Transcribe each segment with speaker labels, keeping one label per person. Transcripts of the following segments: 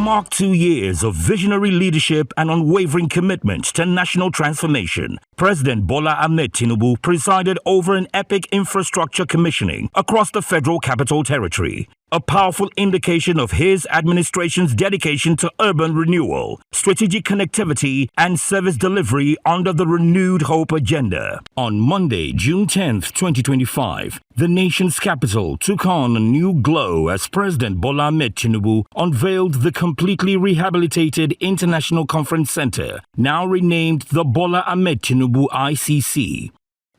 Speaker 1: mark 2 years of visionary leadership and unwavering commitment to national transformation, President Bola Ahmed Tinubu presided over an epic infrastructure commissioning across the Federal Capital Territory, a powerful indication of his administration's dedication to urban renewal, strategic connectivity, and service delivery under the Renewed Hope agenda. On Monday, June 10th, 2025, the nation's capital took on a new glow as President Bola Ahmed Tinubu unveiled the completely rehabilitated International Conference Center, now renamed the Bola Ahmed Tinubu ICC.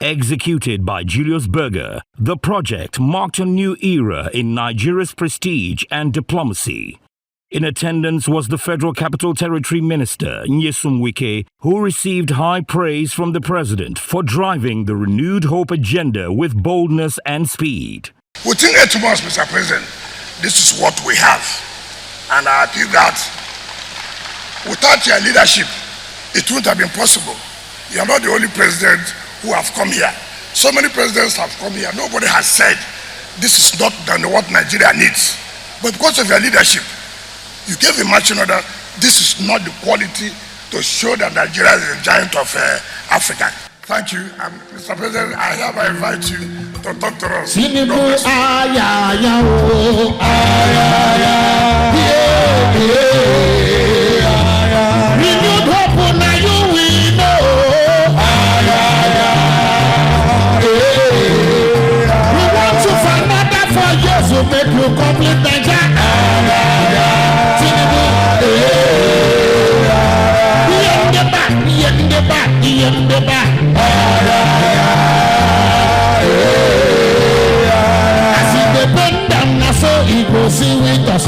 Speaker 1: Executed by Julius Berger, the project marked a new era in Nigeria's prestige and diplomacy. In attendance was the Federal Capital Territory Minister, Nyesom Wike, who received high praise from the President for driving the Renewed Hope agenda with boldness and speed.
Speaker 2: Within 8 months, Mr. President, this is what we have. And I feel that without your leadership, it wouldn't have been possible. You are not the only president who have come here. So many presidents have come here. Nobody has said this is not what Nigeria needs. But because of your leadership, you gave a marching order. This is not the quality to show that Nigeria is a giant of Africa. Thank you. Mr. President, I hereby invite you to talk to us.
Speaker 3: Renewed hope, now you will know. We want to find out that for years to make you complete Nigeria. In the back. As it depend them now, so it will see with us.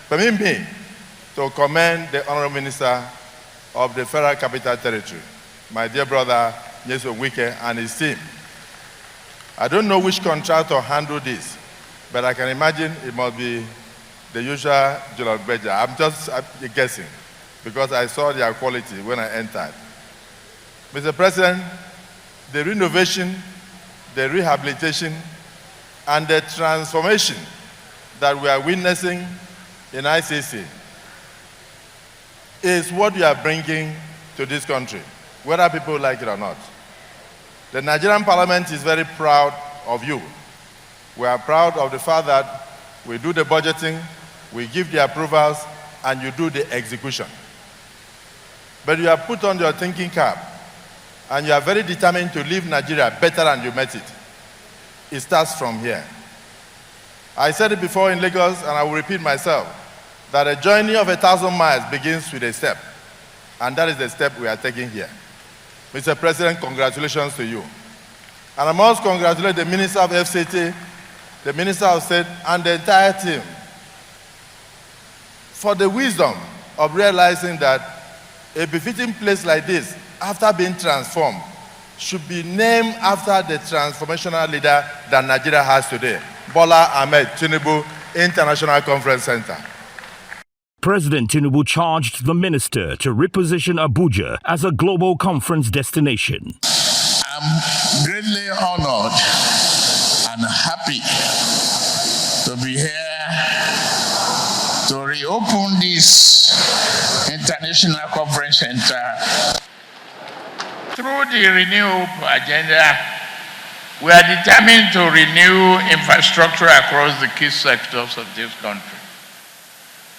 Speaker 4: Permit me to commend the Honorable Minister of the Federal Capital Territory, my dear brother Nyesom Wike and his team. I don't know which contractor handled this, but I can imagine it must be the usual General Beja. I'm just guessing because I saw their quality when I entered. Mr. President, the renovation, the rehabilitation, and the transformation that we are witnessing in ICC is what we are bringing to this country, whether people like it or not. The Nigerian Parliament is very proud of you. We are proud of the fact that we do the budgeting, we give the approvals, and you do the execution. But you have put on your thinking cap, and you are very determined to leave Nigeria better than you met it. It starts from here. I said it before in Lagos, and I will repeat myself, that a journey of 1,000 miles begins with a step, and that is the step we are taking here. Mr. President, congratulations to you. And I must congratulate the Minister of FCT, the Minister of State, and the entire team for the wisdom of realizing that a befitting place like this, after being transformed, should be named after the transformational leader that Nigeria has today, Bola Ahmed Tinubu International Conference Center.
Speaker 1: President Tinubu charged the minister to reposition Abuja as a global conference destination.
Speaker 5: I'm greatly honored and happy to be here to reopen this International Conference Center. Through the Renew agenda, we are determined to renew infrastructure across the key sectors of this country.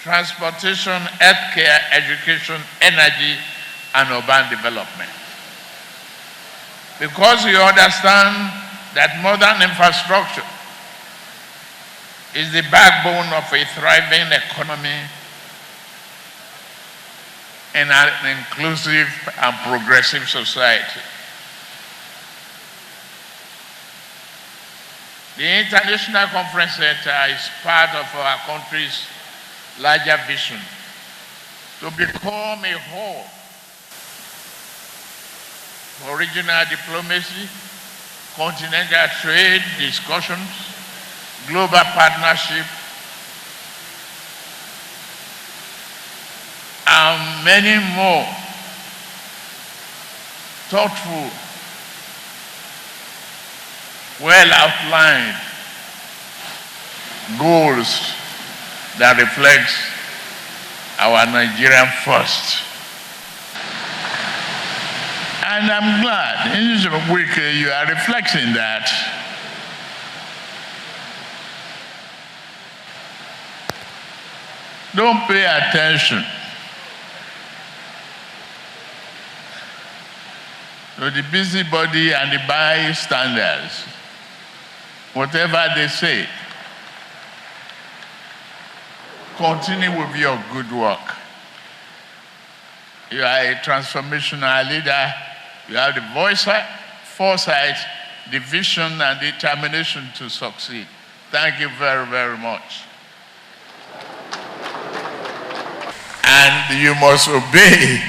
Speaker 5: Transportation, healthcare, education, energy, and urban development. Because we understand that modern infrastructure is the backbone of a thriving economy in an inclusive and progressive society. The International Conference Center is part of our country's larger vision to become a hub for regional diplomacy, continental trade discussions, global partnership, and many more thoughtful, well outlined goals that reflects our Nigerian first. And I'm glad in this week you are reflecting that. Don't pay attention to the busybody and the bystanders, whatever they say. Continue with your good work. You are a transformational leader. You have the foresight, the vision, and determination to succeed. Thank you very, very much. And you must obey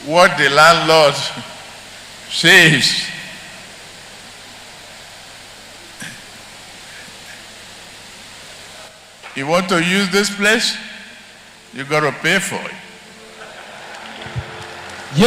Speaker 5: what the landlord says. You want to use this place? You got to pay for it.
Speaker 1: On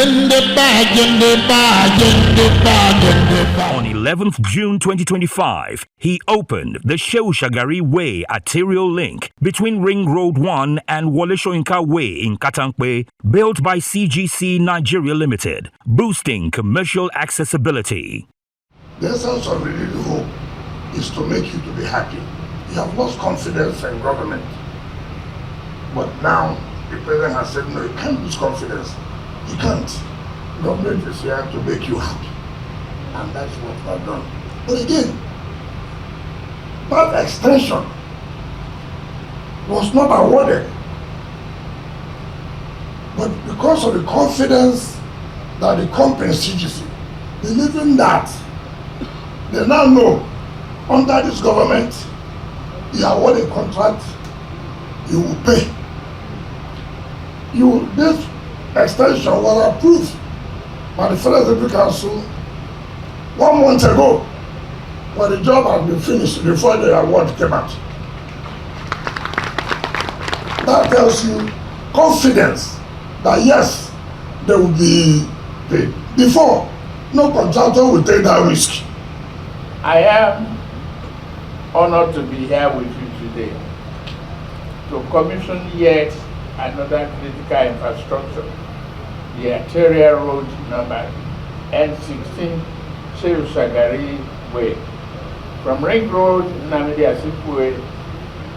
Speaker 1: 11th June 2025, he opened the Shehu Shagari Way arterial link between Ring Road 1 and Wole Soyinka Way in Katankwe, built by CGC Nigeria Limited, boosting commercial accessibility.
Speaker 2: The essence of renewed hope is to make you to be happy. You have lost confidence in government. But now the president has said, no, you can't lose confidence. You can't. Government is here to make you happy. And that's what we have done. But again, that extension was not awarded. But because of the confidence that the company CGC, believing that, they now know under this government, you award a contract, you will pay. This extension was approved by the Federal Executive Council 1 month ago, but the job had been finished before the award came out. That tells you confidence that yes, they will be paid. Before, no contractor will take that risk.
Speaker 5: I am honored to be here with you today to commission yet another critical infrastructure, the arterial road number N16 Shehu Shagari Way, from Ring Road Nnamdi Azikiwe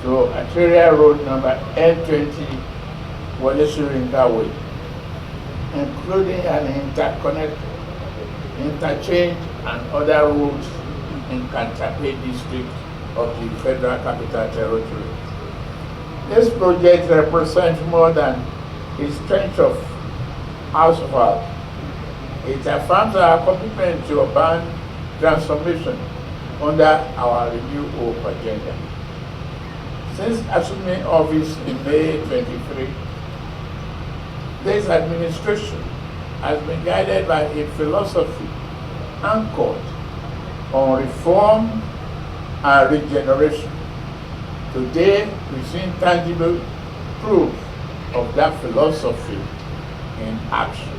Speaker 5: to arterial road number N20 Wole Soyinka Way, including an interchange and other roads in Kantape district of the Federal Capital Territory. This project represents more than a stretch of asphalt. It affirms our commitment to urban transformation under our Renew Hope agenda. Since assuming office in May 23, this administration has been guided by a philosophy anchored on reform and regeneration. Today, we've seen tangible proof of that philosophy in action.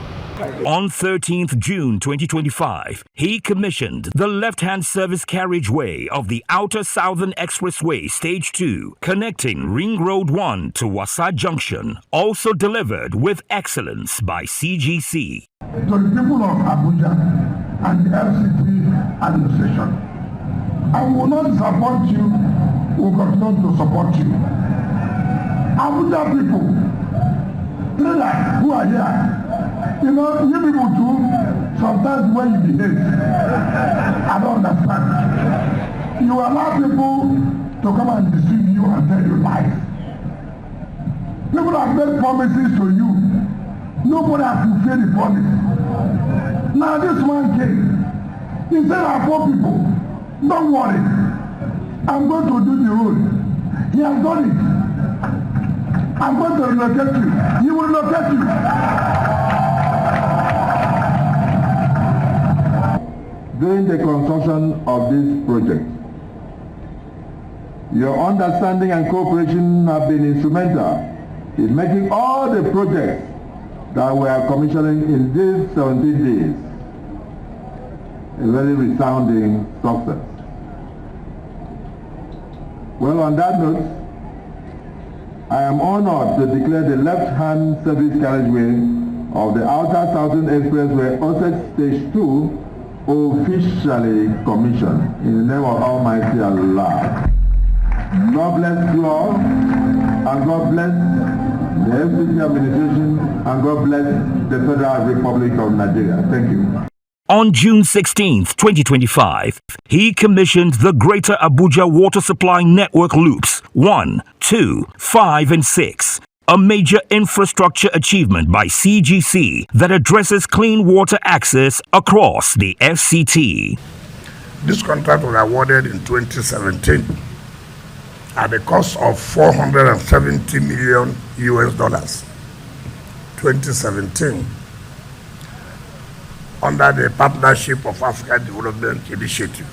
Speaker 1: On 13th June 2025, he commissioned the left-hand service carriageway of the Outer Southern Expressway Stage 2, connecting Ring Road 1 to Wasa Junction, also delivered with excellence by CGC.
Speaker 2: To the people of Abuja and the FCT administration, I will not support you, we will continue to support you. Abuja people, traders who are here, you know, you people too, sometimes when you behave, I don't understand. You allow people to come and deceive you and tell you lies. People have made promises to you. Nobody has fulfilled the promise. Now this man came. He said, I poor people, don't worry. I'm going to do the road. He has done it. I'm going to relocate you. He will relocate you.
Speaker 6: During the construction of this project, your understanding and cooperation have been instrumental in making all the projects that we are commissioning in these 17 days a very resounding success. Well, on that note, I am honored to declare the left-hand service carriageway of the Outer Southern Expressway Ossex Stage 2 officially commissioned in the name of Almighty Allah. God bless you all, and God bless the FCC administration, and God bless the Federal Republic of Nigeria. Thank you.
Speaker 1: On June 16, 2025, he commissioned the Greater Abuja Water Supply Network Loops 1, 2, 5, and 6, a major infrastructure achievement by CGC that addresses clean water access across the FCT.
Speaker 2: This contract was awarded in 2017 at the cost of $470 million US. 2017. Under the Partnership of African Development Initiative.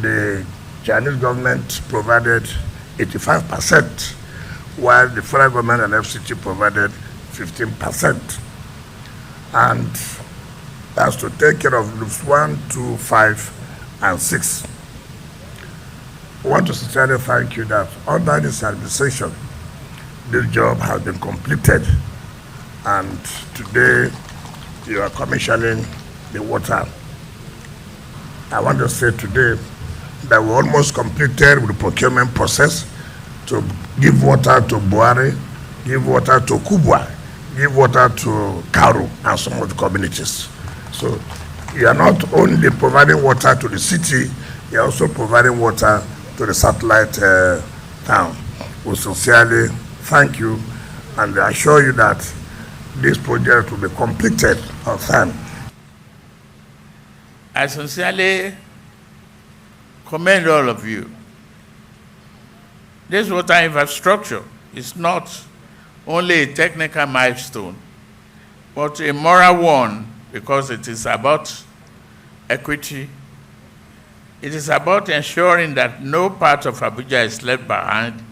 Speaker 2: The Chinese government provided 85%, while the federal government and FCT provided 15%. And that's to take care of loops 1, 2, 5, and 6. I want to sincerely thank you that under this administration, this job has been completed, and today you are commissioning the water. I want to say today that we almost completed with the procurement process to give water to Buhari, give water to Kubwa, give water to Karu and some of the communities. So you are not only providing water to the city, you are also providing water to the satellite town. We sincerely thank you, and I assure you that this project will be completed on time.
Speaker 5: I sincerely commend all of you. This water infrastructure is not only a technical milestone, but a moral one, because it is about equity. It is about ensuring that no part of Abuja is left behind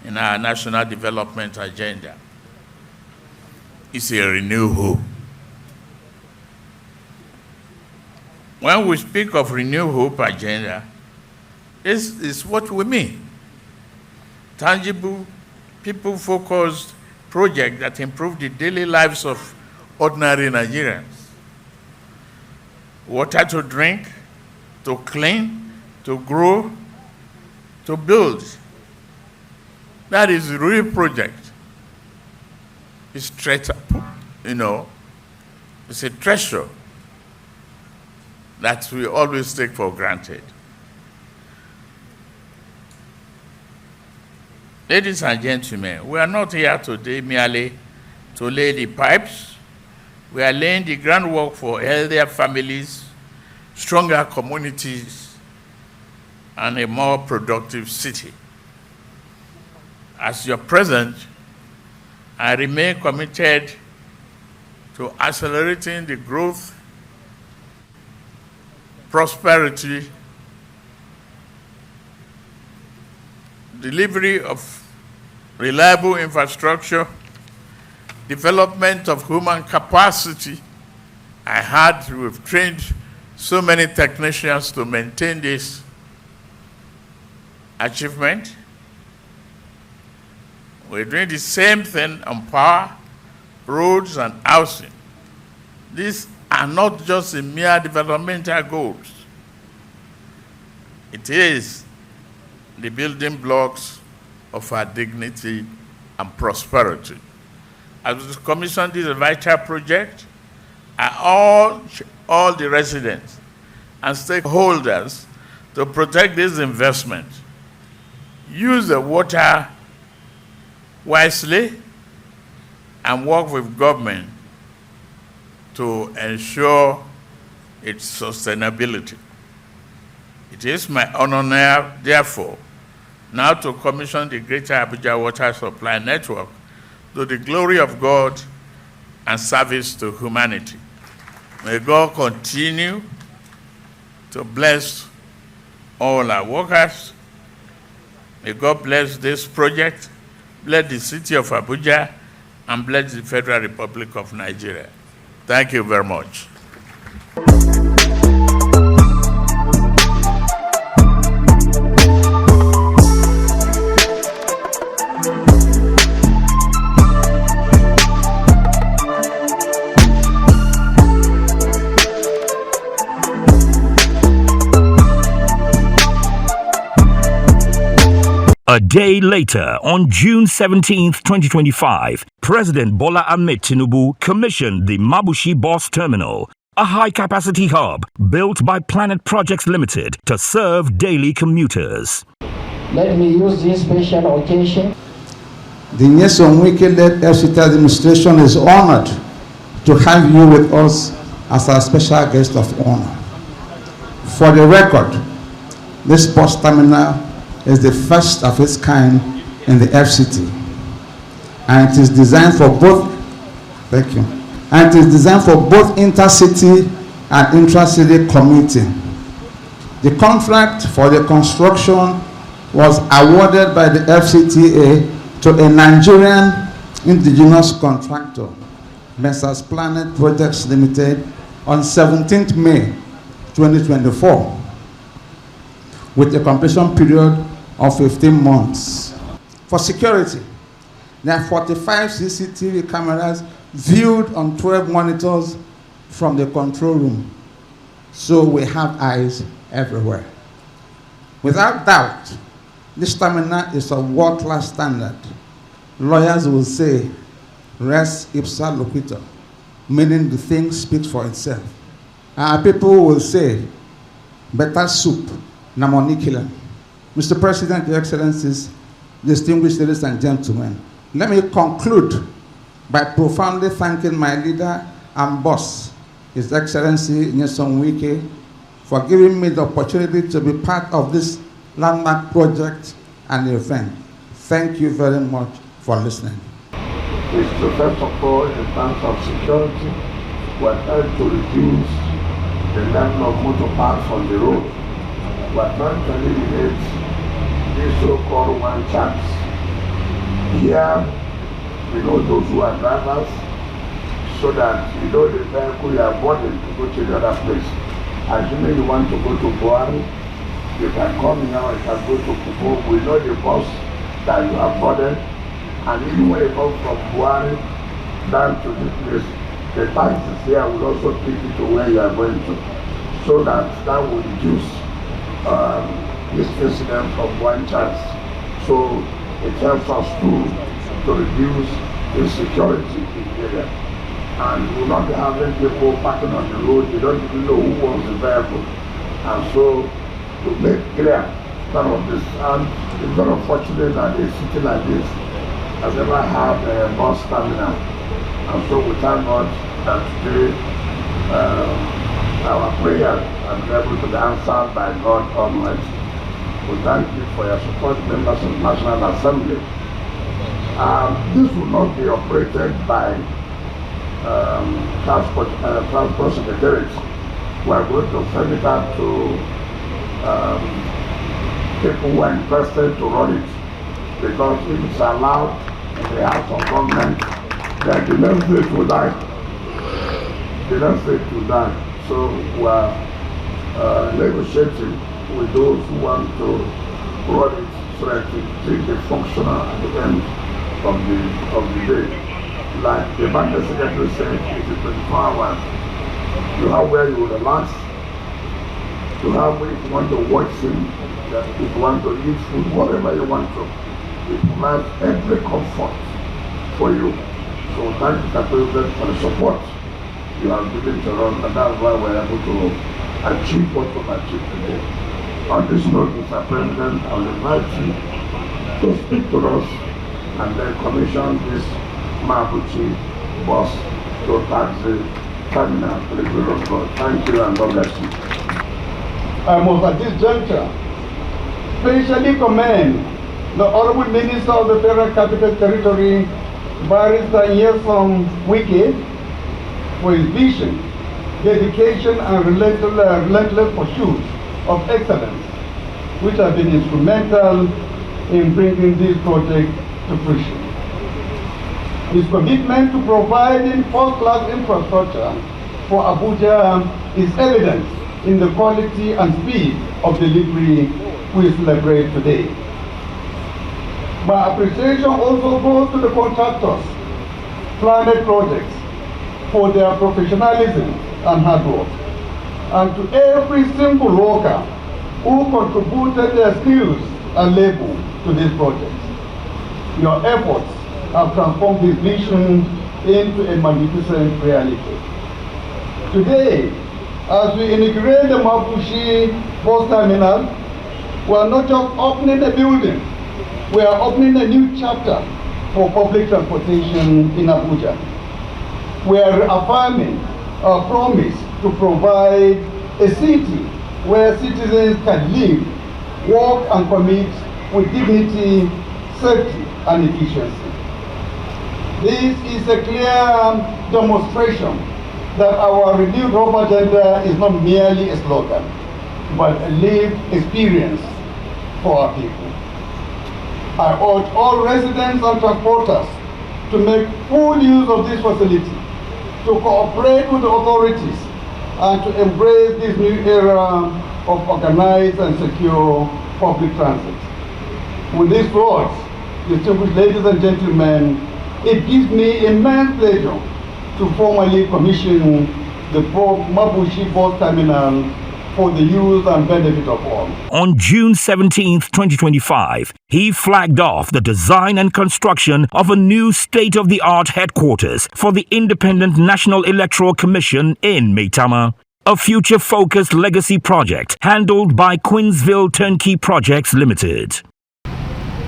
Speaker 5: in our national development agenda. It's a renewed hope. When we speak of renewed hope agenda, this is what we mean. Tangible, people-focused projects that improve the daily lives of ordinary Nigerians. Water to drink, to clean, to grow, to build. That is a real project. It's it's a treasure that we always take for granted. Ladies and gentlemen, we are not here today merely to lay the pipes. We are laying the groundwork for healthier families, stronger communities, and a more productive city. As your president, I remain committed to accelerating the growth, prosperity, delivery of reliable infrastructure, development of human capacity. I heard we've trained so many technicians to maintain this achievement. We're doing the same thing on power, roads, and housing. These are not just the mere developmental goals. It is the building blocks of our dignity and prosperity. As we commission this vital project, I urge all the residents and stakeholders to protect this investment. Use the water wisely and work with government to ensure its sustainability. It is my honor now, therefore, now to commission the Greater Abuja Water Supply Network to the glory of God and service to humanity. May God continue to bless all our workers. May God bless this project, bless the city of Abuja, and bless the Federal Republic of Nigeria. Thank you very much.
Speaker 1: A day later, on June 17, 2025, President Bola Ahmed Tinubu commissioned the Mabushi Bus Terminal, a high-capacity hub built by Planet Projects Limited to serve daily commuters.
Speaker 7: Let me use this special occasion.
Speaker 8: The Nyesom Wike-led FCT administration is honored to have you with us as our special guest of honor. For the record, this bus terminal is the first of its kind in the FCT, and it is designed for both. Thank you. And it is designed for both intercity and intracity commuting. The contract for the construction was awarded by the FCTA to a Nigerian indigenous contractor, Messrs. Planet Projects Limited, on 17th May 2024, with a completion period of 15 months. For security, there are 45 CCTV cameras viewed on 12 monitors from the control room, so we have eyes everywhere. Without doubt, this terminal is of world-class standard. Lawyers will say, res ipsa loquitur, meaning the thing speaks for itself. Our people will say, better soup, na money killer. Mr. President, Your Excellencies, distinguished ladies and gentlemen, let me conclude by profoundly thanking my leader and boss, His Excellency Nyesom Wike, for giving me the opportunity to be part of this landmark project and event. Thank you very much for listening.
Speaker 9: Is to first of all, in terms of security, we are trying to reduce the level of motor parks on the road. We are trying to eliminate these so-called one chance. Here, we know those who are drivers, so that you know the vehicle you are boarding to go to the other place. Assuming you want to go to Buhari, you can come now, you can go to Kupo. We know the bus that you have boarded, and even when you come from Buhari down to this place, the taxis here will also take you to where you are going to, so that will reduce this incident from one chance. So it helps us to reduce insecurity in the area. And we will not be having people parking on the road, they don't even know who owns the vehicle. And so to make clear some of this, and it's very unfortunate that a city like this has never had a bus terminal. And so we thank God that today our prayers are able to be answered by God Almighty. We thank you for your support, members of the National Assembly. This will not be operated by Transport Secretariat. We are going to send it out to people who are interested to run it, because if it's allowed in the House of Government, then the next state will die. The next state will die. So we are negotiating with those who want to run it so that it be functional at the end of the day. Like the bank secretary said, it is 24 hours. You have where you relax, you have where you want to watch film, if you want to eat food, whatever you want to. It provides every comfort for you. So thank you, Mr. President, for the support you have given to us, and that's why we're able to achieve what we've achieved today. On this note, Mr. President, I will invite you to speak to us and then commission this Mabushi bus to taxi terminal to the glory of God. Thank you and God bless you.
Speaker 10: I must at this juncture specially commend the Honorable Minister of the Federal Capital Territory, Barrister Nyesom Wike, for his vision, dedication and relentless pursuit of excellence, which have been instrumental in bringing this project to fruition. His commitment to providing first-class infrastructure for Abuja is evident in the quality and speed of delivery we celebrate today. My appreciation also goes to the contractors, Planet Projects, for their professionalism and hard work, and to every single worker who contributed their skills and labor to this project. Your efforts have transformed this vision into a magnificent reality. Today, as we integrate the Mabushi bus terminal, we are not just opening a building, we are opening a new chapter for public transportation in Abuja. We are reaffirming our promise to provide a city where citizens can live, work, and commit with dignity, safety, and efficiency. This is a clear demonstration that our renewed hope agenda is not merely a slogan, but a lived experience for our people. I urge all residents and transporters to make full use of this facility, to cooperate with the authorities, and to embrace this new era of organized and secure public transit. With these words, distinguished ladies and gentlemen, it gives me immense pleasure to formally commission the Mabushi bus terminal for the use and benefit of all.
Speaker 1: On June 17, 2025, he flagged off the design and construction of a new state-of-the-art headquarters for the Independent National Electoral Commission in Maitama, a future-focused legacy project handled by Queensville Turnkey Projects Limited.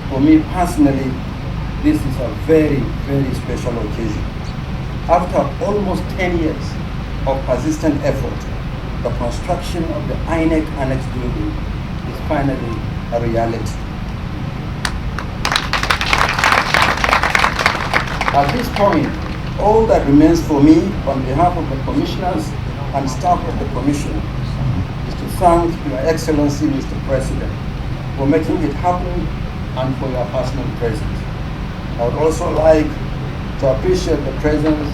Speaker 11: For me personally, this is a very, very special occasion. After almost 10 years of persistent effort, the construction of the INEC Annex building is finally a reality. At this point, all that remains for me on behalf of the commissioners and staff of the commission is to thank Your Excellency, Mr. President, for making it happen and for your personal presence. I would also like to appreciate the presence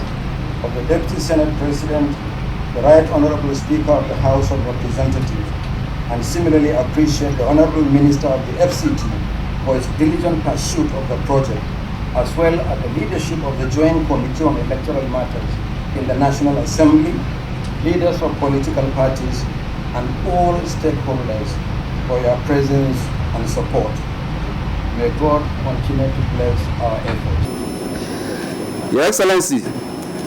Speaker 11: of the Deputy Senate President, the Right Honorable Speaker of the House of Representatives, and similarly appreciate the Honorable Minister of the FCT for his diligent pursuit of the project, as well as the leadership of the Joint Committee on Electoral Matters in the National Assembly, leaders of political parties, and all stakeholders for your presence and support. May God continue to bless our efforts.
Speaker 12: Your Excellency,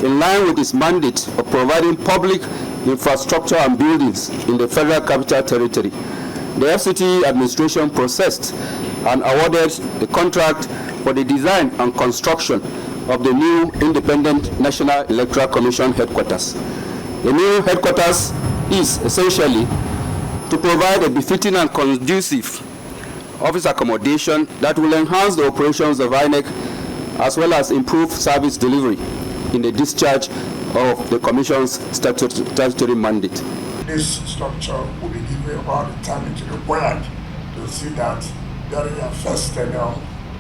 Speaker 12: in line with its mandate of providing public infrastructure and buildings in the Federal Capital Territory, the FCT administration processed and awarded the contract for the design and construction of the new Independent National Electoral Commission headquarters. The new headquarters is essentially to provide a befitting and conducive office accommodation that will enhance the operations of INEC as well as improve service delivery in the discharge of the Commission's statutory mandate.
Speaker 2: This structure will be given about the time it is required to see that during your first tenure,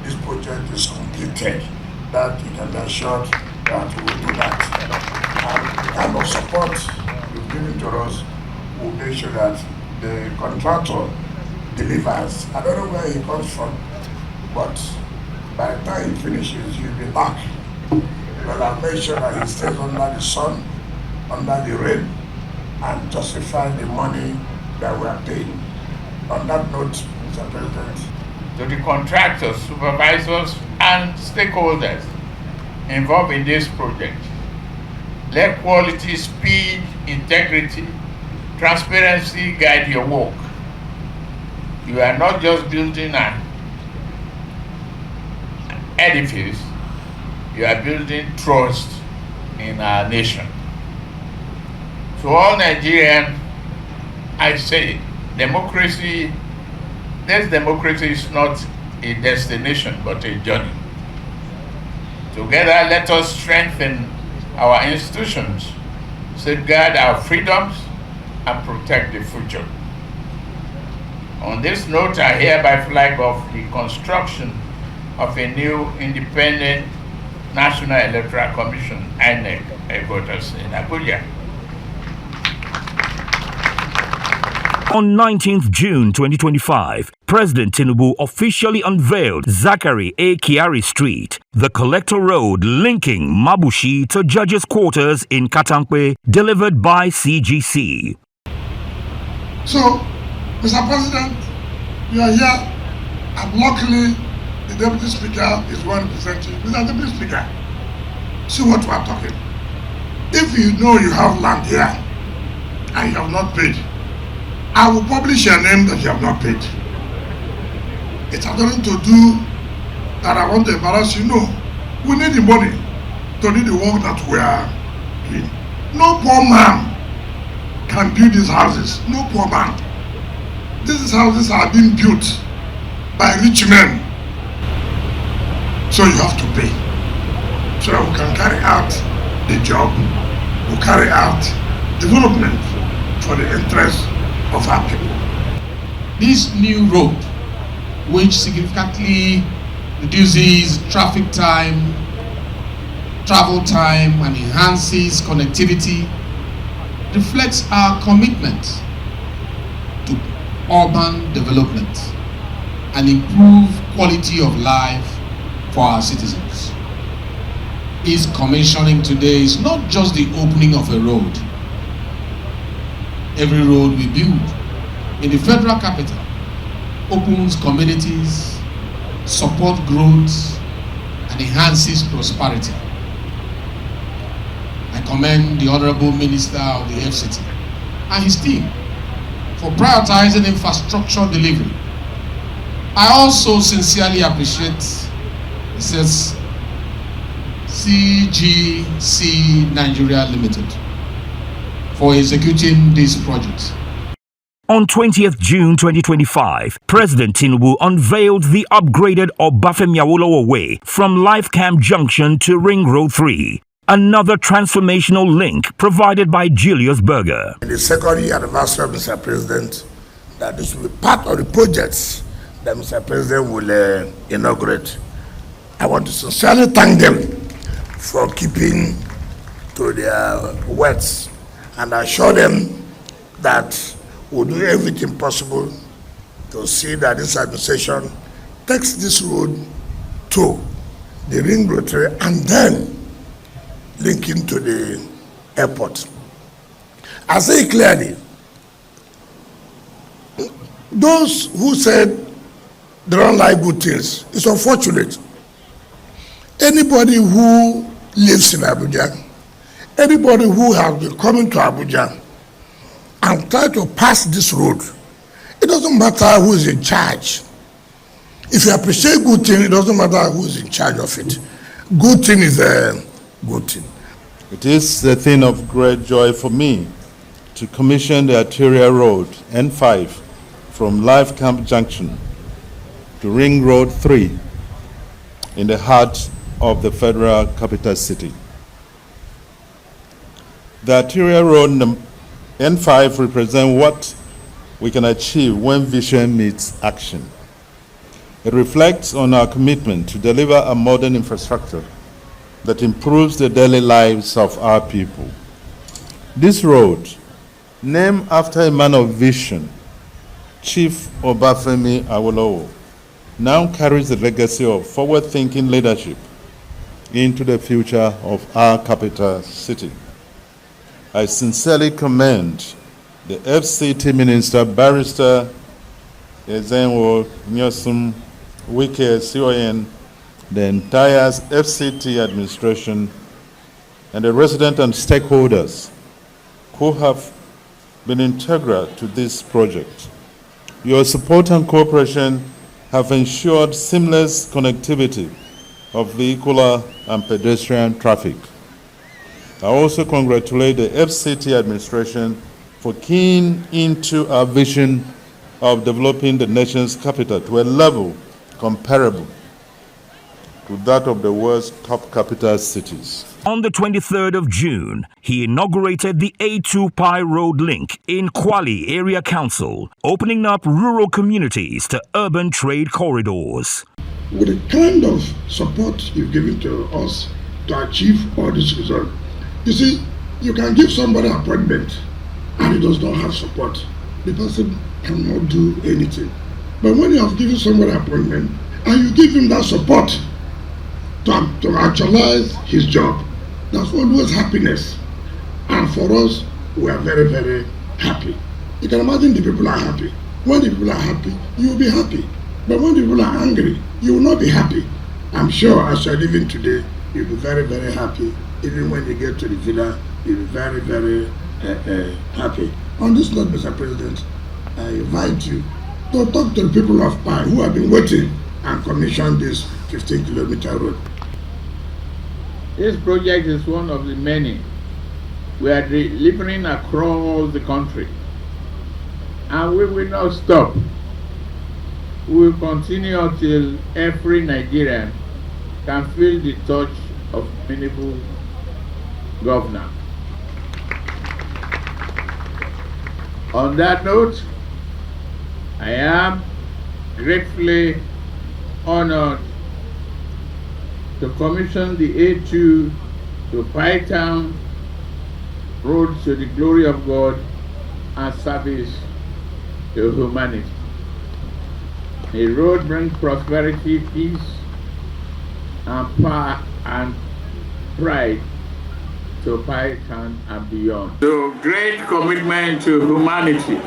Speaker 2: this project is completed, that you can be assured that we will do that. And the kind of support you've given to us will make sure that the contractor delivers. I don't know where he comes from, but by the time he finishes, he'll be back. But I'll make sure that he stays under the sun, under the rain, and justify the money that we are paying. On that note, Mr. President,
Speaker 5: to the contractors, supervisors, and stakeholders involved in this project, let quality, speed, integrity, transparency guide your work. You are not just building an edifice, you are building trust in our nation. To all Nigerians, I say, democracy, this democracy is not a destination, but a journey. Together, let us strengthen our institutions, safeguard our freedoms, and protect the future. On this note, I hereby flag off the construction of a new independent National Electoral Commission, INEC, headquarters in Abuja.
Speaker 1: On 19th June 2025, President Tinubu officially unveiled Zachary A. Kiari Street, the collector road linking Mabushi to Judges' Quarters in Katankwe, delivered by CGC.
Speaker 2: So, Mr. President, you are here And luckily, the Deputy Speaker is one representing. Mr. Deputy Speaker, see what we are talking. If you know you have land here and you have not paid, I will publish your name that you have not paid. It has nothing to do that I want to embarrass you. No, we need the money to do the work that we are doing. No poor man can build these houses. No poor man. These houses are being built by rich men. So you have to pay. So that we can carry out the job. We carry out development for the interest of our people.
Speaker 13: This new road, which significantly reduces traffic time, travel time, and enhances connectivity, reflects our commitment to urban development and improve quality of life for our citizens. Its commissioning today is not just the opening of a road. Every road we build in the federal capital opens communities, support growth, and enhances prosperity. I commend the Honorable Minister of the FCT and his team for prioritizing infrastructure delivery. I also sincerely appreciate CGC Nigeria Limited for executing this project.
Speaker 1: On 20th June 2025, President Tinubu unveiled the upgraded Obafemi Awolowo Way from Life Camp Junction to Ring Road 3, another transformational link provided by Julius Berger.
Speaker 2: In the second year anniversary of Mr. President, that this will be part of the projects that Mr. President will inaugurate. I want to sincerely thank them for keeping to their words and assure them that we'll do everything possible to see that this administration takes this road to the Ring Road and then link into the airport. I say clearly, those who said they don't like good things, it's unfortunate. Anybody who lives in Abuja, anybody who has been coming to Abuja and try to pass this road, it doesn't matter who is in charge. If you appreciate good thing, it doesn't matter who is in charge of it. Good thing is a good thing.
Speaker 4: It is a thing of great joy for me to commission the arterial road N5 from Life Camp Junction to Ring Road 3 in the heart of the federal capital city. The arterial road N5 represents what we can achieve when vision meets action. It reflects on our commitment to deliver a modern infrastructure that improves the daily lives of our people. This road, named after a man of vision, Chief Obafemi Awolowo, now carries the legacy of forward-thinking leadership into the future of our capital city. I sincerely commend the FCT Minister, Barrister Ezenwo Nyosum Wike CON, the entire FCT administration, and the residents and stakeholders who have been integral to this project. Your support and cooperation have ensured seamless connectivity of vehicular and pedestrian traffic. I also congratulate the FCT administration for keying into our vision of developing the nation's capital to a level comparable to that of the world's top capital cities.
Speaker 1: On the 23rd of June, he inaugurated the A2 Pi Road link in Kwali Area Council, opening up rural communities to urban trade corridors.
Speaker 2: With the kind of support you've given to us to achieve all this result, you see, you can give somebody an appointment and he does not have support. The person cannot do anything. But when you have given somebody an appointment and you give him that support to actualize his job, that's always happiness. And for us, we are very, very happy. You can imagine the people are happy. When the people are happy, you will be happy. But when people are angry, you will not be happy. I'm sure as you're living today, you'll be very, very happy. Even when you get to the villa, you'll be very, very happy. On this note, Mr. President, I invite you to talk to the people of Pai who have been waiting and commissioned this 15-kilometer road.
Speaker 5: This project is one of the many we are delivering across the country, and we will not stop. We will continue until every Nigerian can feel the touch of meaningful governance. On that note, I am gratefully honored to commission the A2 to Pai Town Road to the glory of God and service to humanity. A road brings prosperity, peace, and power and pride to Pai Town and beyond. So great commitment to humanity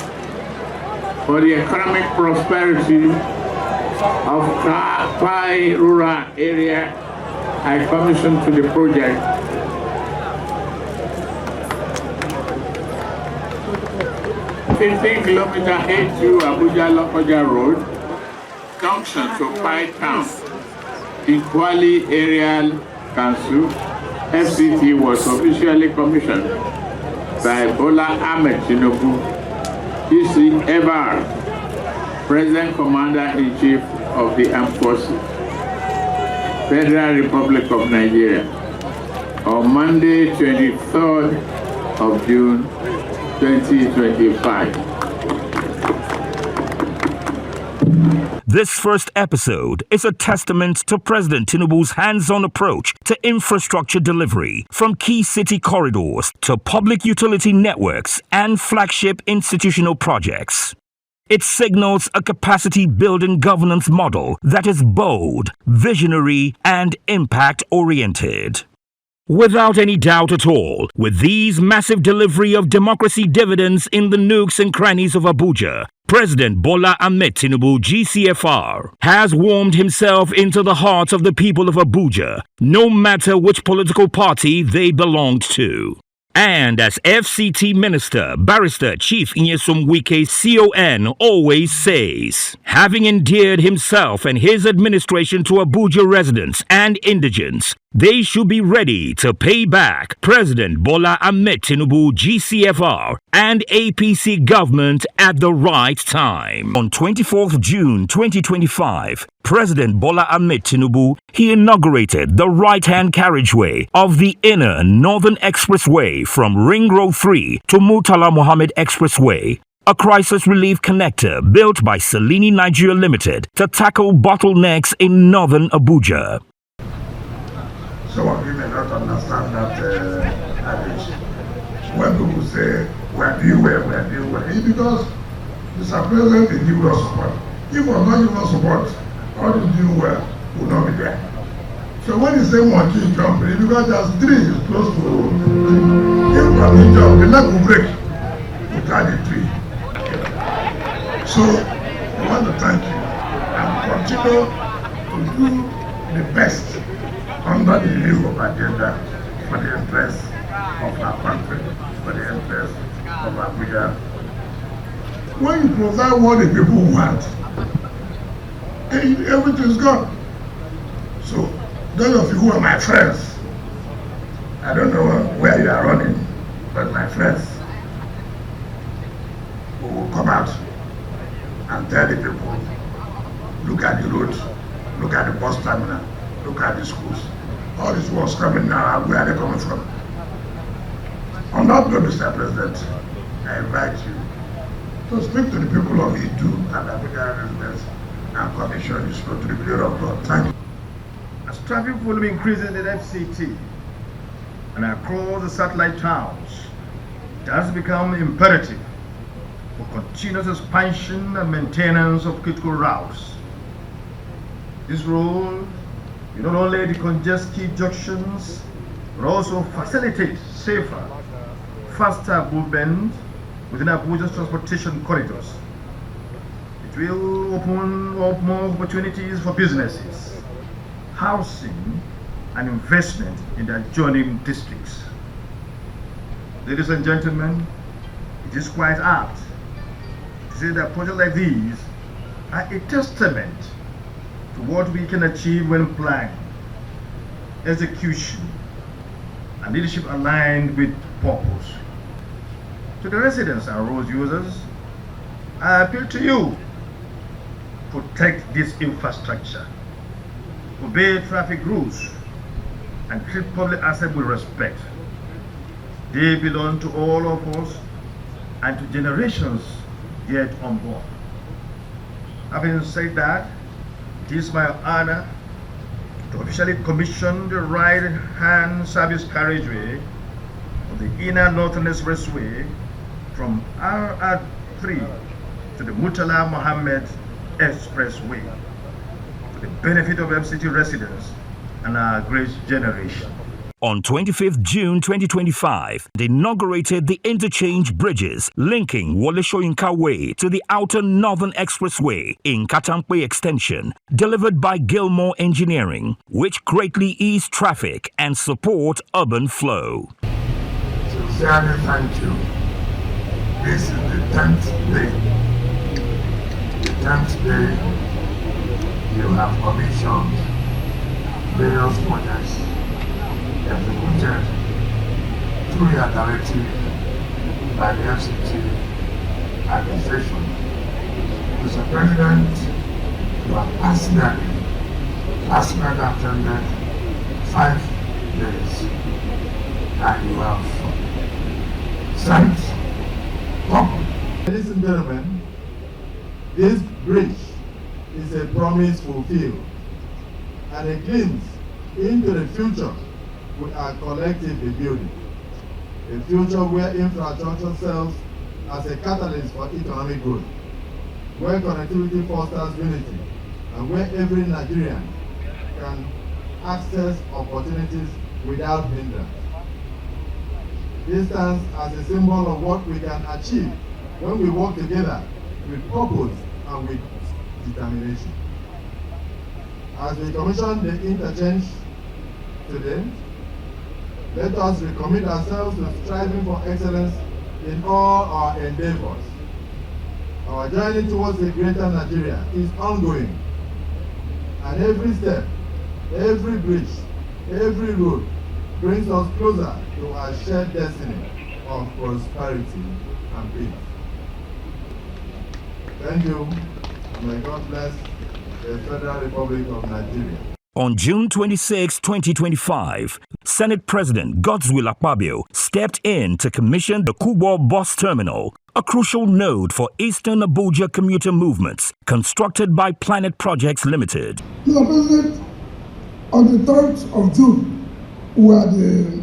Speaker 5: for the economic prosperity of Pai rural area, I commissioned to the project. 15-kilometer A2 Abuja-Lokoja Road, junction to Pai Town in Kwali Area Council, FCT was officially commissioned by Bola Ahmed Tinubu, DCFR, President Commander-in-Chief of the Armed Forces, Federal Republic of Nigeria, on Monday, 23rd of June, 2025.
Speaker 1: This first episode is a testament to President Tinubu's hands-on approach to infrastructure delivery, from key city corridors to public utility networks and flagship institutional projects. It signals a capacity-building governance model that is bold, visionary, and impact-oriented. Without any doubt at all, with these massive delivery of democracy dividends in the nooks and crannies of Abuja, President Bola Ahmed Tinubu, GCFR, has warmed himself into the hearts of the people of Abuja, no matter which political party they belonged to. And as FCT Minister, Barrister Chief Nyesom Wike CON always says, having endeared himself and his administration to Abuja residents and indigents, they should be ready to pay back President Bola Ahmed Tinubu, GCFR, and APC government at the right time. On 24th June 2025, President Bola Ahmed Tinubu, he inaugurated the right-hand carriageway of the inner Northern Expressway from Ring Road 3 to Murtala Mohammed Expressway, a crisis relief connector built by Selini Nigeria Limited to tackle bottlenecks in northern Abuja.
Speaker 2: Some of you may not understand that adage. When people say, we're doing well, it's because Mr. President is giving us support. If we're not giving us support, all the doing well will not be there. So when you say monkey jumping, it's because there's tree is close to if monkey jump, the leg will break without the tree. So I want to thank you and continue to do the best under the new agenda for the interests of our country, for the interests of Abuja. When you provide what the people want, everything is gone. So, those of you who are my friends, I don't know where you are running, but my friends who will come out and tell the people, look at the road, look at the bus terminal, look at the schools. All this was coming now, where are they coming from? On that note, Mr. President, I invite you to speak to the people of Idu and Abuja residents and commission this road to the glory of God. Thank you.
Speaker 14: As traffic volume increases in FCT and across the satellite towns, it has become imperative for continuous expansion and maintenance of critical routes. This road will not only decongest key junctions, but also facilitate safer, faster movement within Abuja's transportation corridors. It will open up more opportunities for businesses, housing, and investment in the adjoining districts. Ladies and gentlemen, it is quite apt to say that projects like these are a testament to what we can achieve when planned, execution, and leadership aligned with purpose. To the residents and road users, I appeal to you: protect this infrastructure, obey traffic rules, and treat public assets with respect. They belong to all of us and to generations yet unborn. Having said that, it is my honor to officially commission the right-hand service carriageway of the Inner Northern Expressway from RR3 to the Murtala Mohammed Expressway for the benefit of FCT residents and our great generation.
Speaker 1: On 25th June 2025, they inaugurated the interchange bridges linking Wole Soyinka Way to the Outer Northern Expressway in Katampe Extension, delivered by Gilmore Engineering, which greatly ease traffic and support urban flow.
Speaker 2: Sincerely thank you. This is the 10th day. The 10th day you have commissioned various projects executed through your directive by the FCT administration. Mr. President, you have personally attended 5 days and you have sent up.
Speaker 6: Ladies and gentlemen, this bridge is a promise fulfilled and a glimpse into the future we are collectively building. A future where infrastructure serves as a catalyst for economic growth, where connectivity fosters unity, and where every Nigerian can access opportunities without hindrance. This stands as a symbol of what we can achieve when we work together with purpose and with determination. As we commission the interchange today, let us recommit ourselves to striving for excellence in all our endeavors. Our journey towards a greater Nigeria is ongoing, and every step, every bridge, every road brings us closer to our shared destiny of prosperity and peace. Thank you, and may God bless the Federal Republic of Nigeria.
Speaker 1: On June 26, 2025, Senate President Godswill Akpabio stepped in to commission the Kubwa Bus Terminal, a crucial node for Eastern Abuja commuter movements, constructed by Planet Projects Limited.
Speaker 15: Mr. President, on the 3rd of June, we had the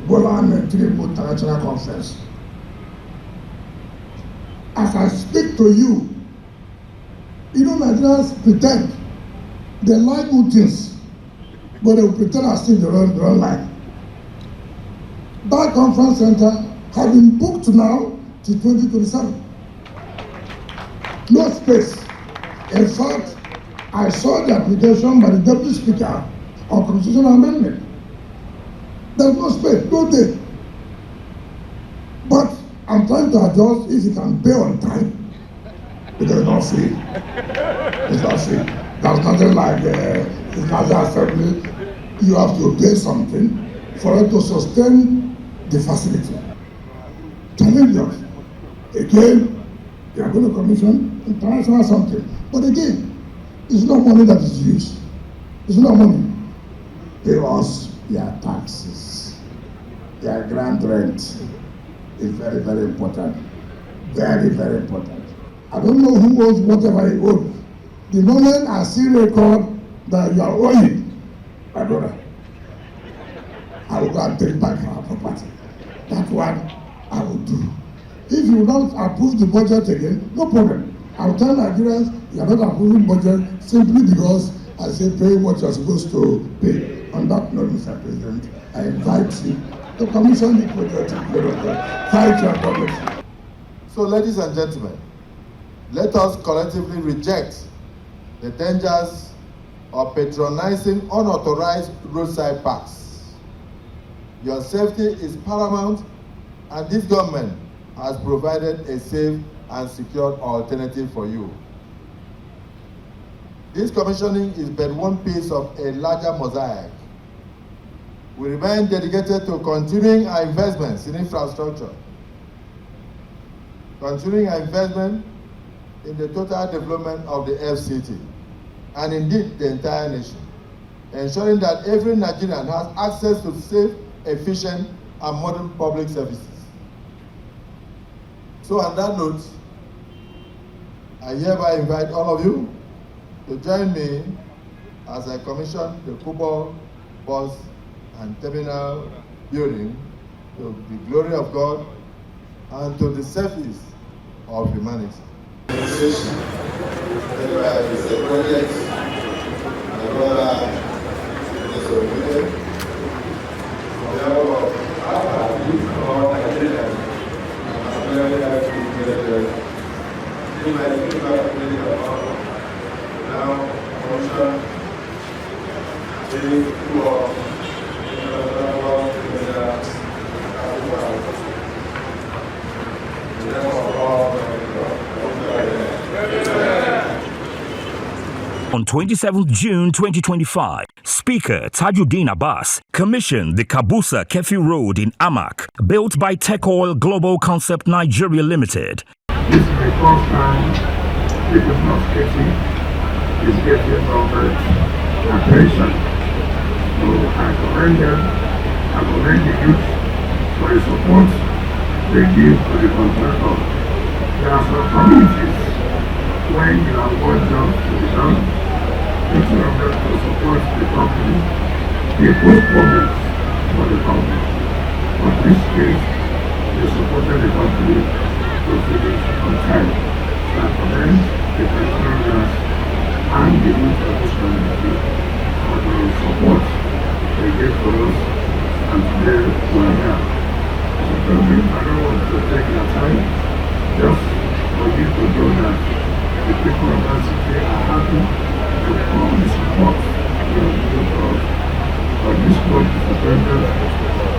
Speaker 15: Bola Ahmed Tinubu International Conference. As I speak to you, Nigerians pretend they like good things, but they will pretend as if they don't like. That conference center has been booked now to 2027. No space. In fact, I saw the application by the Deputy Speaker on Constitutional Amendment. There's no space, no day. But I'm trying to adjust if you can pay on time, because it's not free. It's not free. There's nothing like it's not that assembly. You have to pay something for it to sustain the facility. Challenges. Again, they are going to commission international something. But again, it's not money that is used. It's not money. Pay us their taxes. Their grand rent is very, very important. Very, very important. I don't know who owes whatever he owes. The moment I see record that you are owing, my brother, I will go and take back our property. That one I will do. If you don't approve the budget again, no problem. I will tell Nigerians you are not approving budget simply because I say pay what you are supposed to pay. On that note, Mr. President, I invite you to commission the project. Thank you.
Speaker 6: So, ladies and gentlemen, Let us collectively reject the dangers of patronizing unauthorized roadside parks. Your safety is paramount, and this government has provided a safe and secure alternative for you. This commissioning is but one piece of a larger mosaic. We remain dedicated to continuing our investments in infrastructure, continuing our investment in the total development of the FCT, and indeed the entire nation, ensuring that every Nigerian has access to safe, efficient, and modern public services. So on that note, I hereby invite all of you to join me as I commission the Kubwa bus and terminal building to the glory of God and to the service of humanity.
Speaker 1: On 27 June 2025, Speaker Tajuddin Abbas commissioned the Kabusa Kefi Road in Amak, built by Tech Oil Global Concept Nigeria Limited.
Speaker 15: This is the first time the people of Kefi is getting government attention. So I commend them, I commend the youth for the support they give to the contractor. There are some communities when you have one job to be done, instead of them to support the company, they put problems for the company. But in this case, they supported the company to finish on time. So I commend the contractors and the youth of this community for the support they gave to us, and today we are here. So I don't want to take your time, just for you to know that the people of that city are happy to come and support but this board is dependent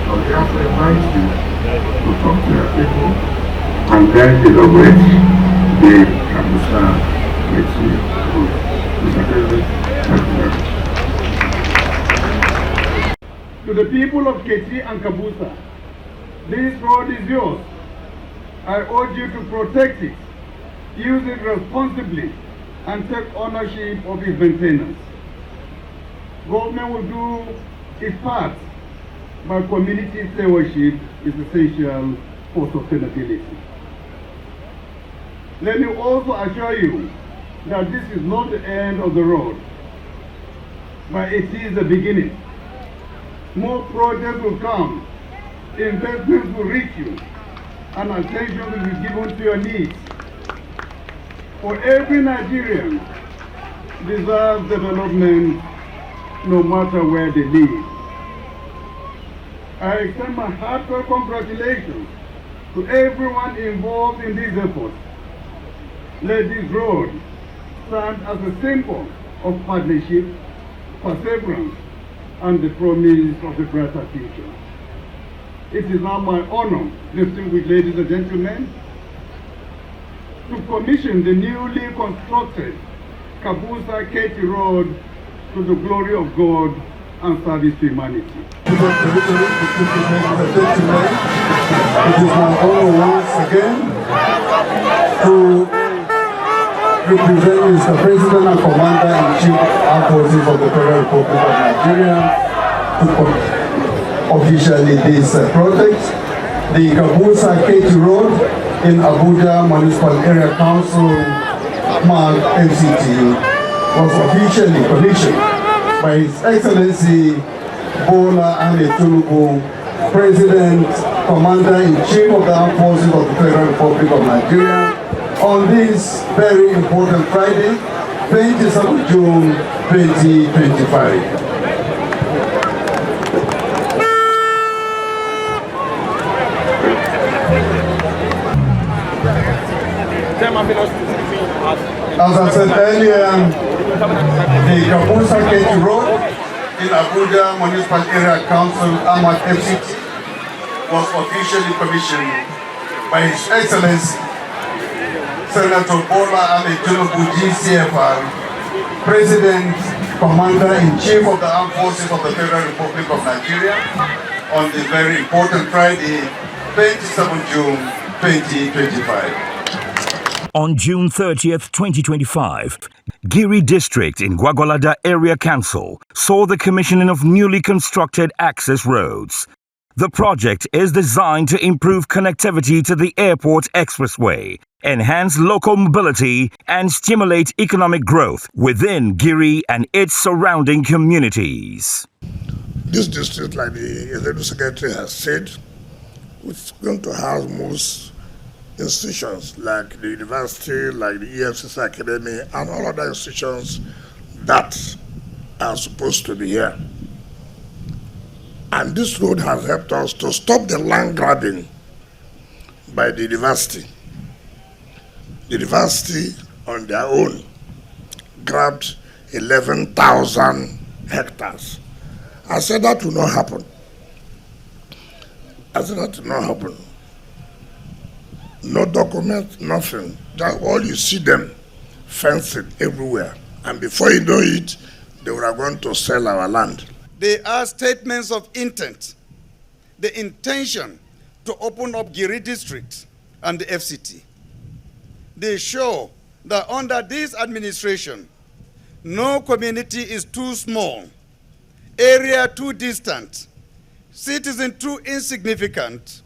Speaker 15: on the after advice you to talk to your people and then inaugurate the Kabusa Kefi Road. Mr. President, thank you very much.
Speaker 10: To the people of Kefi and Kabusa, this road is yours. I urge you to protect it, use it responsibly, and take ownership of its maintenance. Government will do its part, but community stewardship is essential for sustainability. Let me also assure you that this is not the end of the road, but it is the beginning. More projects will come, investments will reach you, and attention will be given to your needs. For every Nigerian deserves development no matter where they live. I extend my heartfelt congratulations to everyone involved in this effort. Let this road stand as a symbol of partnership, perseverance, and the promise of a brighter future. It is now my honor, distinguished ladies and gentlemen, to commission the newly constructed Kabusa Kefi Road to the glory of God and service to humanity.
Speaker 16: It is my honor once again to represent Mr. President and Commander-in-Chief Armed Forces of the Federal Republic of Nigeria to officially this project. The Kabusa Kefi Road in Abuja Municipal Area Council, marked FCT, was officially commissioned by His Excellency Bola Ahmed Tinubu, President, Commander-in-Chief of the Armed Forces of the Federal Republic of Nigeria, on this very important Friday, 27th June 2025.
Speaker 3: Marvelous.
Speaker 16: As I said earlier, the Kabusa Keti Road in Abuja Municipal Area Council, Ahmad FCT, was officially commissioned by His Excellency Senator Bola Ahmed Tinubu GCFR, President, Commander-in-Chief of the Armed Forces of the Federal Republic of Nigeria, on the very important Friday, 27 June 2025.
Speaker 1: On June 30th, 2025, Giri District in Gwagwalada Area Council saw the commissioning of newly constructed access roads. The project is designed to improve connectivity to the airport expressway, enhance local mobility, and stimulate economic growth within Giri and its surrounding communities.
Speaker 2: This district, like the Executive Secretary has said, is going to house most institutions like the university, like the EFCC Academy, and all other institutions that are supposed to be here. And this road has helped us to stop the land grabbing by the university. The university, on their own, grabbed 11,000 hectares. I said that will not happen. No document, nothing. Just all you see them fencing everywhere. And before you know it, they were going to sell our land.
Speaker 10: They are statements of intent. The intention to open up Giri District and the FCT. They show that under this administration, no community is too small, area too distant, citizen too insignificant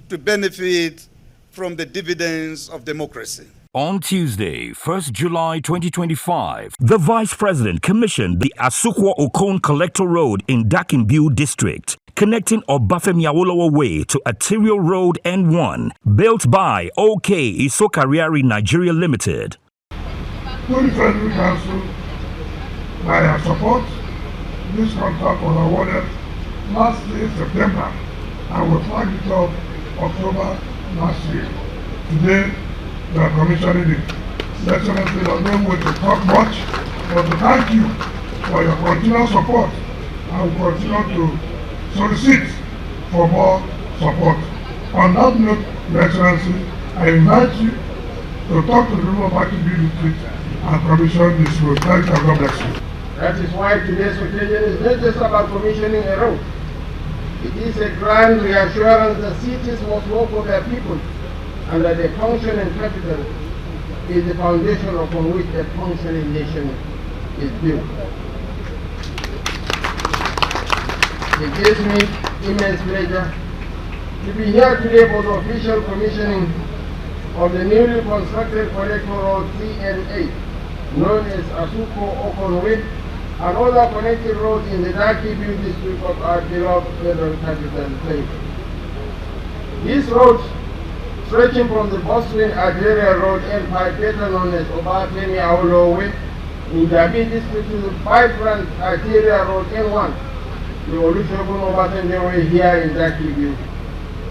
Speaker 10: to benefit from the dividends of democracy.
Speaker 1: On Tuesday, 1st July 2025, the Vice President commissioned the Asukwo Okon Collector Road in Dakimbiu District, connecting Obafemi Awolowo Way to Arterial Road N1, built by OK Isokariari Nigeria Limited.
Speaker 15: To the Federal Council, by our support, this contract was awarded last year, September, and we flagged it up October last year. Today, we are commissioning it. Excellency, I don't want to talk much, but to thank you for your continued support. I will continue to solicit for more support. On that note, Your Excellency, I invite you to talk to the Rural Market District and commission this road. Thank you and God bless you.
Speaker 7: That is why today's occasion is not just about commissioning a road. It is a grand reassurance that cities must work for their people, and that a functioning capital is the foundation upon which a functioning nation is built. It gives me immense pleasure to be here today for the official commissioning of the newly constructed Collector Road CN8, known as Asukwo Okon Way, and other connected roads in the Dakimbiu district of our beloved Federal Capital Territory. These roads, stretching from the bustling Arterial Road N5, better known as Obafemi Awolowo Way, in Jabi district to the vibrant Arterial Road N1, the Olusegun Obasanjo Way here in Dakimbiu.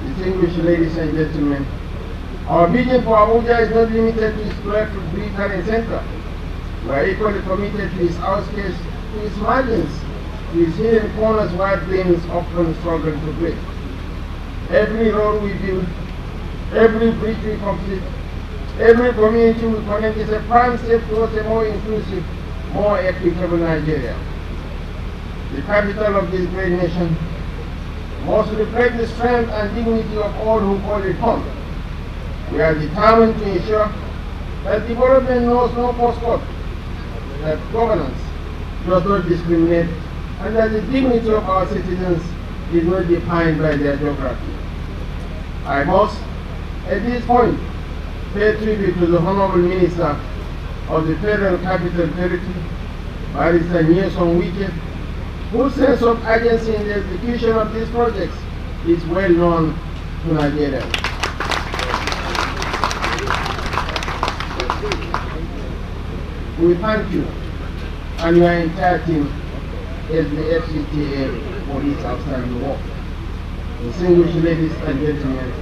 Speaker 7: Distinguished ladies and gentlemen, our vision for Abuja is not limited to its Brittany Center. We are equally committed to its outskirts, to its margins, to its hidden corners where dreams often struggle to break. Every road we build, every bridge we complete, every community we connect is a prime step towards a more inclusive, more equitable Nigeria. The capital of this great nation must reflect the strength and dignity of all who call it home. We are determined to ensure that development knows no postcode, that governance does not discriminate, and that the dignity of our citizens is not defined by their geography. I must, at this point, pay tribute to the Honorable Minister of the Federal Capital Territory, Barrister Nyesom Wike, whose sense of urgency in the execution of these projects is well known to Nigeria. We thank you and your entire team as the FCTA for this outstanding work. Distinguished ladies and gentlemen,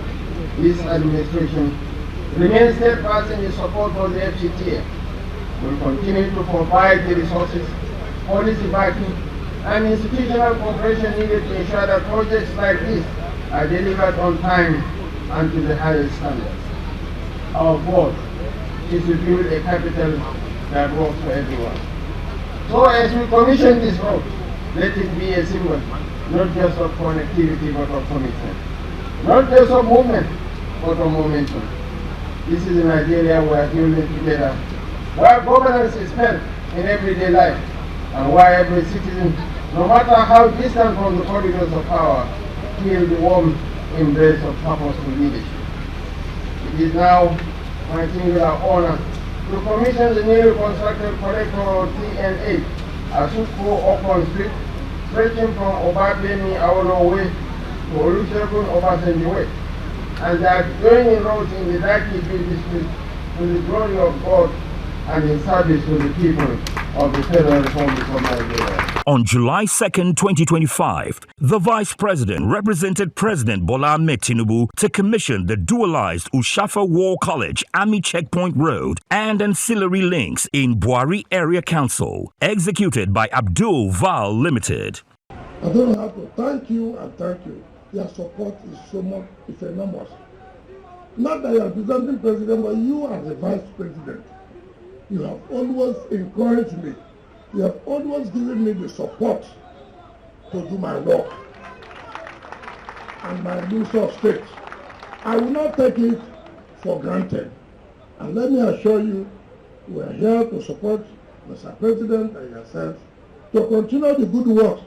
Speaker 7: this administration remain steadfast in his support for the FCTA. We will continue to provide the resources, policy backing, and institutional cooperation needed to ensure that projects like this are delivered on time and to the highest standards. Our goal is to build a capital that works for everyone. So as we commission this road, let it be a symbol, not just of connectivity but of commitment. Not just of movement, but of momentum. This is a Nigeria we are building together, where governance is felt in everyday life, and where every citizen, no matter how distant from the corridors of power, feels the warm embrace of purposeful leadership. It is now my singular honor to commission the newly constructed collector road TN8 at Sukko Okon Street, stretching from Obabemi Awolowo Way to Olusegun Obasanjo Way, and the adjoining roads in the Daki district to the glory of God and in service to the people of the Federal Republic of Nigeria.
Speaker 1: On July 2nd, 2025, the Vice President represented President Bola Ahmed Tinubu to commission the dualized Ushafa War College Army Checkpoint Road and ancillary links in Buari Area Council, executed by Abdul Val Limited.
Speaker 15: I don't have to thank you and thank you. Your support is so much, it's enormous. Not that you are presenting president, but you as the vice president, you have always encouraged me. You have always given me the support to do my work and my minister of state. I will not take it for granted. And let me assure you, we are here to support Mr. President and yourself to continue the good work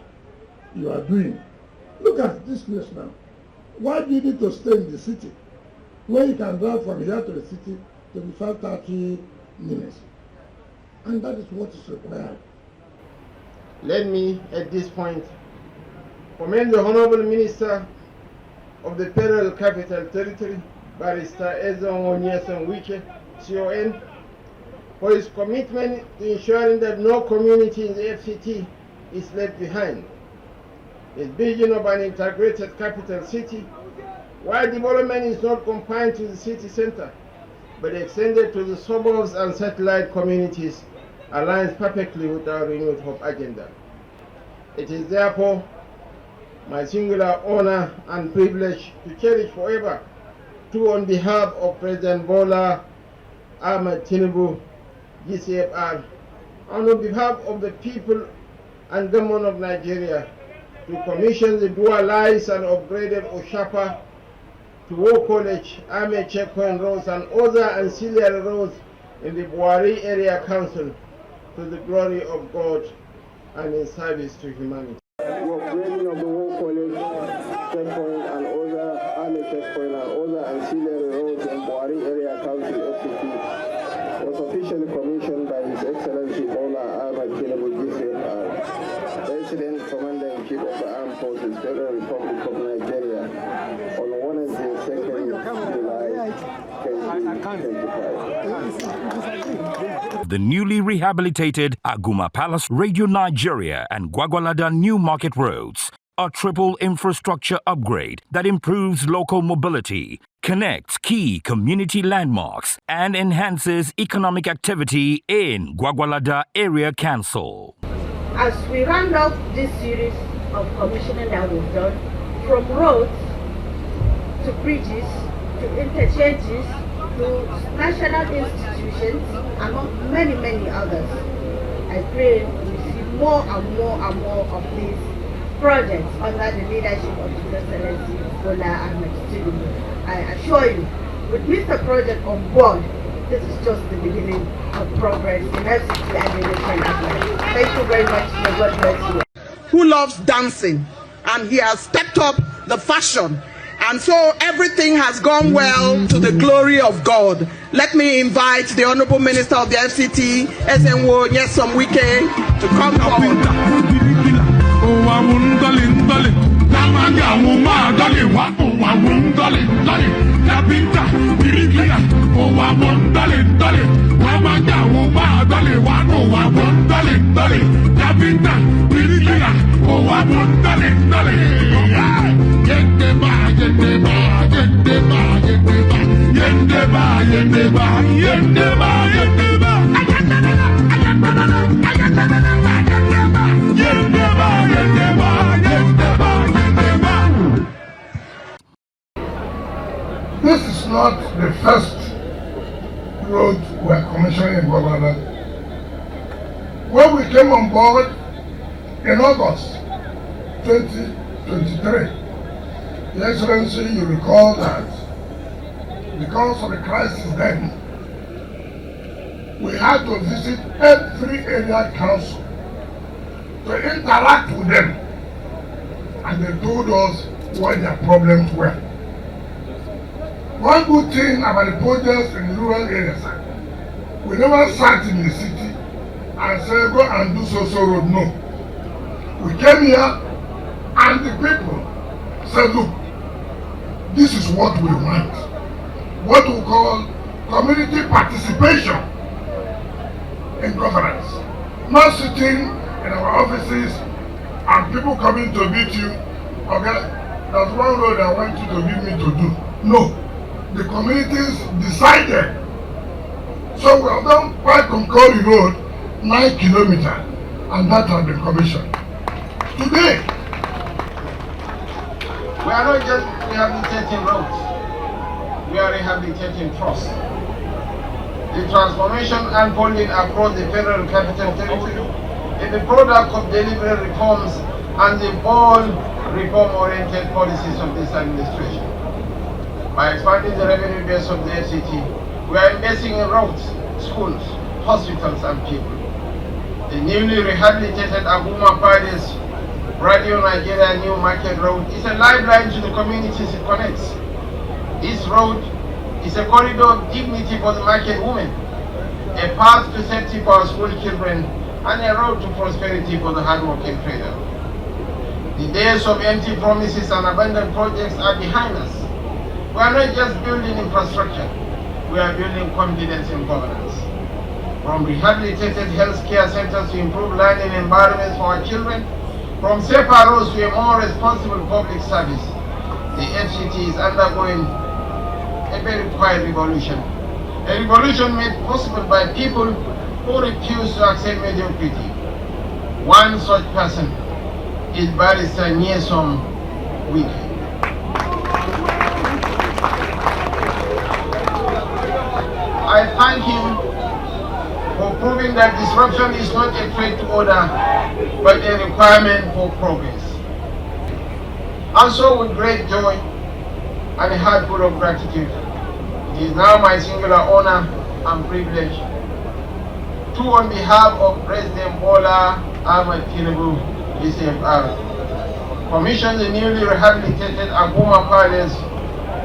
Speaker 15: you are doing. Look at this place now. Why do you need to stay in the city when you can drive from here to the city to be 5-30 minutes? And that is what is required.
Speaker 7: Let me, at this point, commend the Honorable Minister of the Federal Capital Territory, Barrister Ezenwo Nyesom Wike, CON, for his commitment to ensuring that no community in the FCT is left behind. His vision of an integrated capital city, while development is not confined to the city center, but extended to the suburbs and satellite communities, aligns perfectly with our renewed hope agenda. It is therefore my singular honor and privilege to cherish forever, to on behalf of President Bola Ahmed Tinubu, GCFR, and on behalf of the people and government of Nigeria, to commission the dualized and upgraded Oshapa to War College, Army Checkpoint roads, and other ancillary roads in the Buari Area Council, to the glory of God and in service to humanity.
Speaker 17: The upgrading of the War College checkpoint and other Army checkpoint and other ancillary roads in Buari Area Council FCT was officially commissioned by His Excellency Bola Ahmed Tinubu GCFR, President Commander-in-Chief of the Armed Forces, Federal Republic of Nigeria, on Wednesday, 2nd July 2025.
Speaker 1: The newly rehabilitated Aguma Palace, Radio Nigeria, and Gwagwalada New Market Roads, a triple infrastructure upgrade that improves local mobility, connects key community landmarks, and enhances economic activity in Gwagwalada Area Council.
Speaker 18: As we round off this series of commissioning that we've done, from roads to bridges to interchanges to national institutions, among many, many others, I pray we see more and more and more of these projects under the leadership of His Excellency Bola Ahmed Tinubu. I assure you, with Mr. Project on board, this is just the beginning of progress in FCT and the nation as well. Thank you very much. May God bless you.
Speaker 19: Who loves dancing, and he has stepped up the fashion, and so everything has gone well to the glory of God. Let me invite the Honorable Minister of the FCT, Ezenwo Nyesom Wike, to come forward.
Speaker 3: Yendeba,
Speaker 15: This is not the first road we are commissioning in Gwagwalada. When we came on board in August 2023, Your Excellency, you recall that because of the crisis then, we had to visit every area council to interact with them, and they told us what their problems were. One good thing about the projects in rural areas, we never sat in the city and said, go and do so road. No. We came here and the people said, look, this is what we want. What we call community participation in governance. Not sitting in our offices and people coming to meet you. Okay, that's one road I want you to give me to do. No. The communities decided. So we have done White Concord Road, 9 kilometers, and that has been commissioned. Today,
Speaker 7: we are not just rehabilitating roads, we are rehabilitating trust. The transformation unfolding across the Federal Capital Territory is the product of deliberate reforms and the bold reform-oriented policies of this administration. By expanding the revenue base of the FCT, we are investing in roads, schools, hospitals, and people. The newly rehabilitated Aguma Palace Radio Nigeria New Market Road is a lifeline to the communities it connects. This road is a corridor of dignity for the market women, a path to safety for our school children, and a road to prosperity for the hardworking trader. The days of empty promises and abandoned projects are behind us. We are not just building infrastructure, we are building confidence in governance. From rehabilitated healthcare centers to improve learning environments for our children, from safer roads to a more responsible public service, the FCT is undergoing a very quiet revolution. A revolution made possible by people who refuse to accept mediocrity. One such person is Barrister Nyesom Wike. I thank him for proving that disruption is not a threat to order, but a requirement for progress. Also, with great joy and a heart full of gratitude, it is now my singular honor and privilege to, on behalf of President Bola Ahmed Tinubu, GCFR, commission the newly rehabilitated Aguma Palace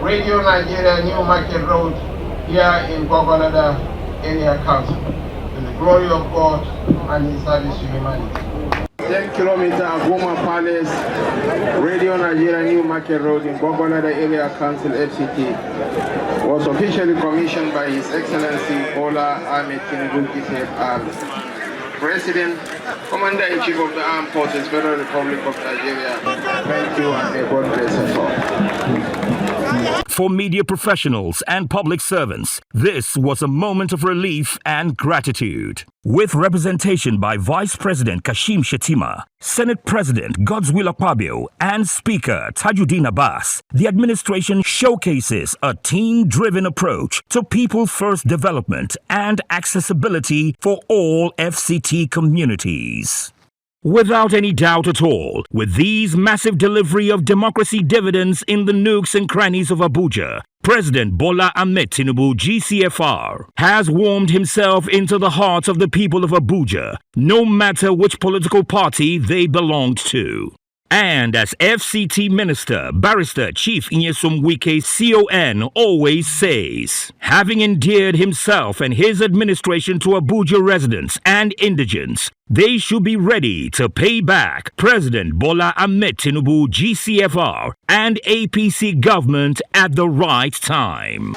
Speaker 7: Radio Nigeria New Market Road here in Gwagwalada Area Council, to the glory of God and in service to humanity. 10-kilometer Aguma Palace Radio Nigeria New Market Road in Gwagwalada Area Council FCT was officially commissioned by His Excellency Bola Ahmed Tinubu GCFR, President, Commander-in-Chief of the Armed Forces, Federal Republic of Nigeria. Thank you and may God bless us all.
Speaker 1: For media professionals and public servants, this was a moment of relief and gratitude. With representation by Vice President Kashim Shettima, Senate President Godswill Akpabio, and Speaker Tajuddin Abbas, the administration showcases a team-driven approach to people-first development and accessibility for all FCT communities. Without any doubt at all, with these massive delivery of democracy dividends in the nooks and crannies of Abuja, President Bola Ahmed Tinubu GCFR has warmed himself into the hearts of the people of Abuja, no matter which political party they belonged to. And as FCT Minister, Barrister Chief Nyesom Wike CON always says, having endeared himself and his administration to Abuja residents and indigents, they should be ready to pay back President Bola Ahmed Tinubu GCFR and APC government at the right time.